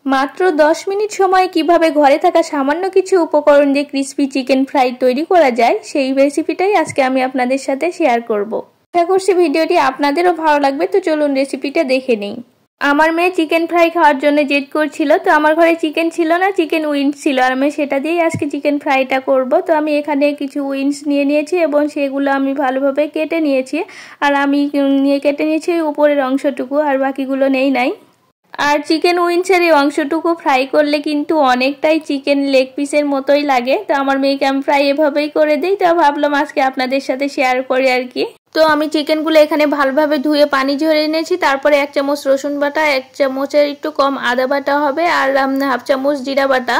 মাত্র 10 মিনিট সময়ে কিভাবে ঘরে থাকা সামান্য কিছু উপকরণ দিয়ে ক্রিসপি চিকেন ফ্রাই তৈরি করা যায় সেই রেসিপিটাই আজকে আমি আপনাদের সাথে শেয়ার করব। আশা করছি ভিডিওটি আপনাদেরও ভালো লাগবে, তো চলুন রেসিপিটা দেখে নেই। আমার মেয়ে চিকেন ফ্রাই খাওয়ার জন্য জেদ করছিল, তো আমার ঘরে চিকেন ছিল না, চিকেন উইংস ছিল, আর আমি সেটা দিয়েই আজকে চিকেন ফ্রাইটা করব। তো আমি এখানে কিছু উইংস নিয়ে নিয়েছি এবং সেগুলো আমি ভালোভাবে কেটে নিয়েছি, আর আমি কেটে নিয়েছি উপরের অংশটুকু, আর বাকিগুলো নাই। আর চিকেন উইংসের এই অংশটুকু ফ্রাই করলে কিন্তু অনেকটাই চিকেন লেগ পিসের মতোই লাগে। তো আমার মেয়েকে আমি ফ্রাই এভাবেই করে দিই, তো ভাবলাম আজকে আপনাদের সাথে শেয়ার করি আর কি। তো আমি চিকেনগুলো এখানে ভালোভাবে ধুয়ে পানি ঝরিয়ে নিয়েছি। তারপরে 1 চামচ রসুন বাটা, 1 চামচের একটু কম আদা বাটা হবে, আর 1/2 চামচ জিরা বাটা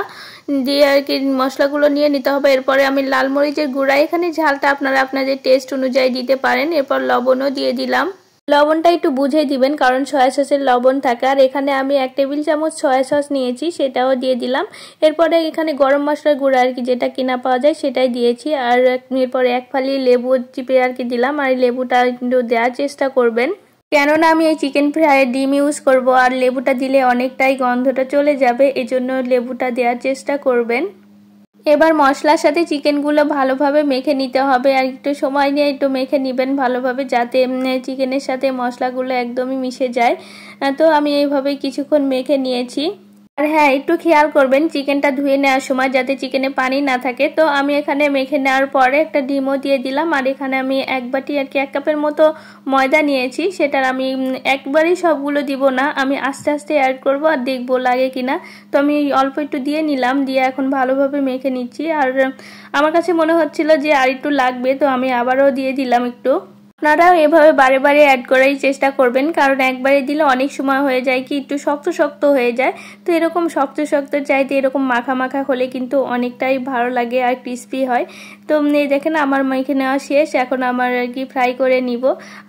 দিয়ে আর কি মশলাগুলো নিয়ে নিতে হবে। এরপরে আমি লাল মরিচের গুঁড়া, এখানে ঝালটা আপনারা আপনাদের টেস্ট অনুযায়ী দিতে পারেন। এরপর লবণও দিয়ে দিলাম। লবণটা একটু বুঝে দিবেন, কারণ সয়া সসের লবণ থাকে। আর এখানে আমি 1 টেবিল চামচ সয়া সস নিয়েছি, সেটাও দিয়ে দিলাম। এরপরে এখানে গরম মশলার গুঁড়া আর কি যেটা কিনা পাওয়া যায় সেটাই দিয়েছি। আর এরপরে 1 ফালি লেবু চিপে আর কি দিলাম। আর লেবুটা একটু দেওয়ার চেষ্টা করবেন, কেননা আমি এই চিকেন ফ্রাইয়ে ডিম ইউজ করব, আর লেবুটা দিলে অনেকটাই গন্ধটা চলে যাবে, এজন্য লেবুটা দেওয়ার চেষ্টা করবেন। এবার মশলার সাথে চিকেনগুলো ভালোভাবে মেখে নিতে হবে, আর একটু সময় নিয়ে একটু মেখে নেবেন ভালোভাবে, যাতে চিকেনের সাথে মশলাগুলো একদমই মিশে যায়। তো আমি এইভাবে কিছুক্ষণ মেখে নিয়েছি। আর হ্যাঁ, একটু খেয়াল করবেন চিকেনটা ধুয়ে নেওয়ার সময় যাতে চিকেনে পানি না থাকে। তো আমি এখানে মেখে নেওয়ার পরে একটা ডিমও দিয়ে দিলাম। আর এখানে আমি 1 বাটি আর কি 1 কাপের মতো ময়দা নিয়েছি, সেটার আমি একবারই সবগুলো দিব না, আমি আস্তে আস্তে অ্যাড করব আর দেখবো লাগে কিনা। তো আমি অল্প একটু দিয়ে নিলাম, দিয়ে এখন ভালোভাবে মেখে নিচ্ছি। আর আমার কাছে মনে হচ্ছিল যে আর একটু লাগবে, তো আমি আবারও দিয়ে দিলাম একটু। আপনারাও এভাবে বারে বারে অ্যাড করার চেষ্টা করবেন, কারণ একবারে দিলে অনেক সময় হয়ে যায় কি একটু শক্ত শক্ত হয়ে যায়। তো এরকম শক্ত শক্ত চাইতে এরকম মাখা মাখা হলে কিন্তু অনেকটাই ভালো লাগে আর ক্রিস্পি হয়। তো দেখেন আমার মেখে নেওয়া শেষ, এখন আমার আর কি ফ্রাই করে নিব।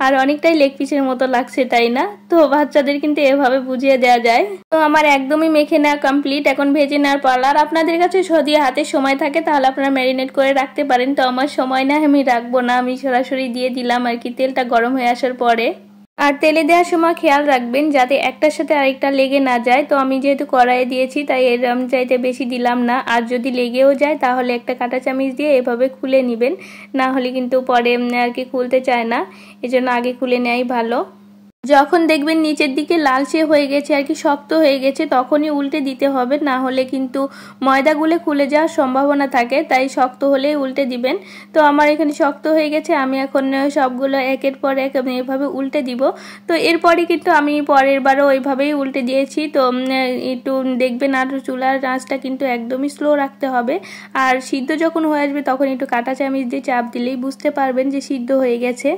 আর অনেকটাই লেগ পিসের মতো লাগছে, তাই না? তো বাচ্চাদের কিন্তু এভাবে বুঝিয়ে দেওয়া যায়। তো আমার একদমই মেখে নেওয়া কমপ্লিট, এখন ভেজে নেওয়ার পালা। আর আপনাদের কাছে যদি হাতে সময় থাকে তাহলে আপনারা ম্যারিনেট করে রাখতে পারেন। তো আমার সময় না, আমি রাখবো না, আমি সরাসরি দিয়ে দিলাম আর কি তেলটা গরম হয়ে আসার পরে। আর তেলে দেওয়ার সময় খেয়াল রাখবেন যাতে একটার সাথে আরেকটা লেগে না যায়। তো আমি যেহেতু কড়াইয়ে দিয়েছি তাই এরম চাইতে বেশি দিলাম না। আর যদি লেগেও যায় তাহলে একটা কাঁটা চামচ দিয়ে এভাবে খুলে নেবেন, না হলে কিন্তু পরে আর কি খুলতে চায় না, এজন্য আগে খুলে নেওয়াই ভালো। যখন দেখবেন নিচের দিকে লালচে হয়ে গেছে আর কি শক্ত হয়ে গেছে, তখনই উল্টে দিতে হবে, না হলে কিন্তু ময়দাগুলো খুলে যাওয়ার সম্ভাবনা থাকে, তাই শক্ত হলেই উল্টে দিবেন। তো আমার এখানে শক্ত হয়ে গেছে, আমি এখন সবগুলো একের পর এক আমি এভাবে উল্টে দিব। তো এরপরে কিন্তু আমি পরের বারও ওইভাবেই উল্টে দিয়েছি। তো একটু দেখবেন, আর চুলার আঁচটা কিন্তু একদমই স্লো রাখতে হবে। আর সিদ্ধ যখন হয়ে আসবে তখন একটু কাঁটা চামচ দিয়ে চাপ দিলেই বুঝতে পারবেন যে সিদ্ধ হয়ে গেছে।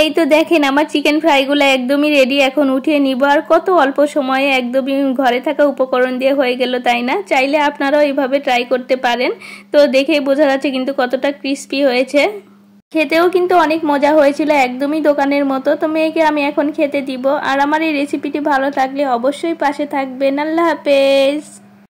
এই তো দেখেন আমার চিকেন ফ্রাইগুলো একদমই রেডি, এখন উঠিয়ে নিব। আর কত অল্প সময়ে একদমই ঘরে থাকা উপকরণ দিয়ে হয়ে গেল, তাই না? চাইলে আপনারাও এইভাবে ট্রাই করতে পারেন। তো দেখেই বোঝা যাচ্ছে কিন্তু কতটা ক্রিস্পি হয়েছে। খেতেও কিন্তু অনেক মজা হয়েছিল, একদমই দোকানের মতো। তো মেয়েকে আমি এখন খেতে দিব। আর আমার এই রেসিপিটি ভালো লাগলে অবশ্যই পাশে থাকবেন। আল্লাহ হাফেজ।